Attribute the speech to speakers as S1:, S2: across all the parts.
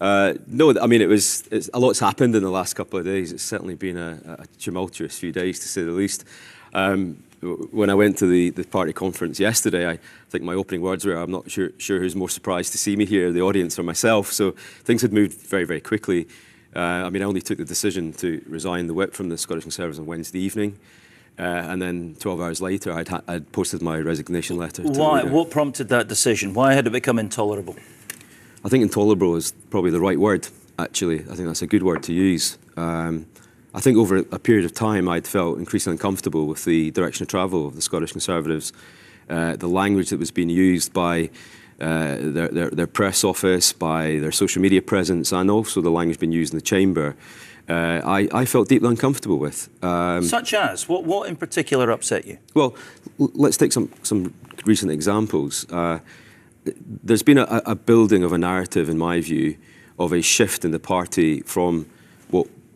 S1: No, I mean, a lot's happened in the last couple of days. It's certainly been a tumultuous few days, to say the least. When I went to the party conference yesterday, I think my opening words were, I'm not sure who's more surprised to see me here, the audience or myself. So things had moved very, very quickly. I mean, I only took the decision to resign the whip from the Scottish Conservatives on Wednesday evening. And then 12 hours later, I'd posted my resignation letter.
S2: Why? What prompted that decision? Why had it become intolerable?
S1: I think intolerable is probably the right word, actually. I think that's a good word to use. I think over a period of time, I'd felt increasingly uncomfortable with the direction of travel of the Scottish Conservatives, the language that was being used by their press office, by their social media presence, and also the language being used in the chamber. I felt deeply uncomfortable with.
S2: Such as? What in particular upset you?
S1: Well, let's take some recent examples. There's been a building of a narrative, in my view, of a shift in the party from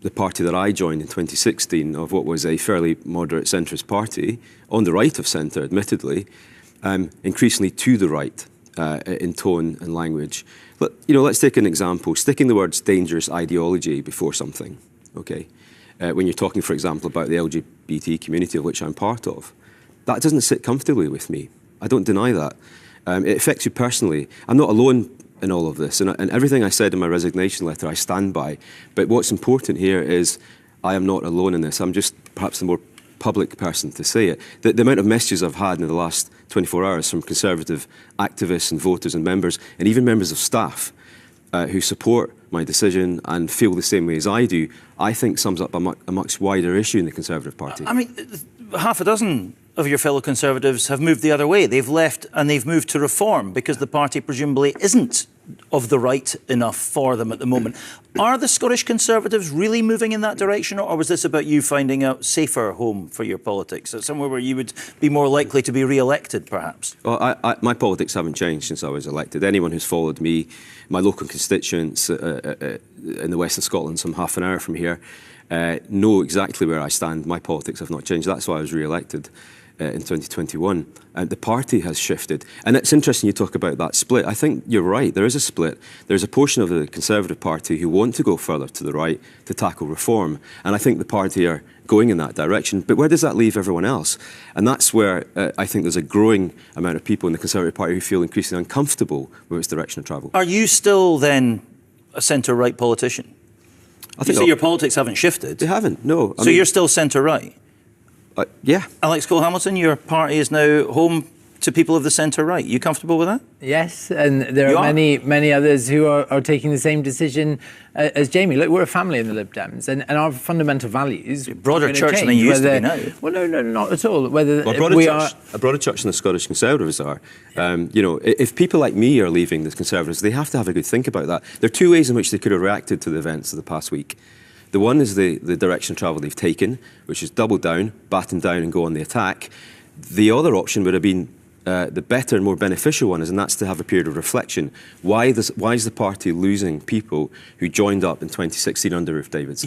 S1: the party that I joined in 2016, of what was a fairly moderate centrist party, on the right of centre, admittedly, increasingly to the right in tone and language. But, let's take an example. Sticking the words dangerous ideology before something, okay? When you're talking, for example, about the LGBT community, of which I'm part of, that doesn't sit comfortably with me. I don't deny that. It affects you personally. I'm not alone in all of this, and everything I said in my resignation letter I stand by. But what's important here is I am not alone in this. I'm just perhaps the more public person to say it. The amount of messages I've had in the last 24 hours from Conservative activists and voters and members, and even members of staff who support my decision and feel the same way as I do, I think sums up a much wider issue in the Conservative Party.
S2: I mean, half a dozen of your fellow Conservatives have moved the other way. They've left and they've moved to Reform because the party presumably isn't of the right enough for them at the moment. Are the Scottish Conservatives really moving in that direction, or was this about you finding a safer home for your politics, somewhere where you would be more likely to be re-elected, perhaps?
S1: Well, my politics haven't changed since I was elected. Anyone who's followed me, my local constituents in the west of Scotland, some half an hour from here, know exactly where I stand. My politics have not changed. That's why I was re-elected in 2021. The party has shifted. And it's interesting you talk about that split. I think you're right, there is a split. There's a portion of the Conservative Party who want to go further to the right to tackle reform. And I think the party are going in that direction. But where does that leave everyone else? And that's where I think there's a growing amount of people in the Conservative Party who feel increasingly uncomfortable with its direction of travel.
S2: Are you still then a centre-right politician? I think your politics haven't shifted.
S1: They haven't, no.
S2: So you're still centre-right?
S1: Yeah.
S2: Alex Cole-Hamilton, your party is now home to people of the centre-right. You comfortable with that?
S3: Yes, and there are many others who are taking the same decision as Jamie. Look, we're a family in the Lib Dems, and our fundamental values...
S2: Broader church than you used to be now.
S3: Well, no, not at all. Whether
S1: a broader church than the Scottish Conservatives are. If people like me are leaving the Conservatives, they have to have a good think about that. There are two ways in which they could have reacted to the events of the past week. The one is the direction of travel they've taken, which is double down, batten down and go on the attack. The other option would have been the better and more beneficial one, and that's to have a period of reflection. Why is the party losing people who joined up in 2016 under Ruth Davidson?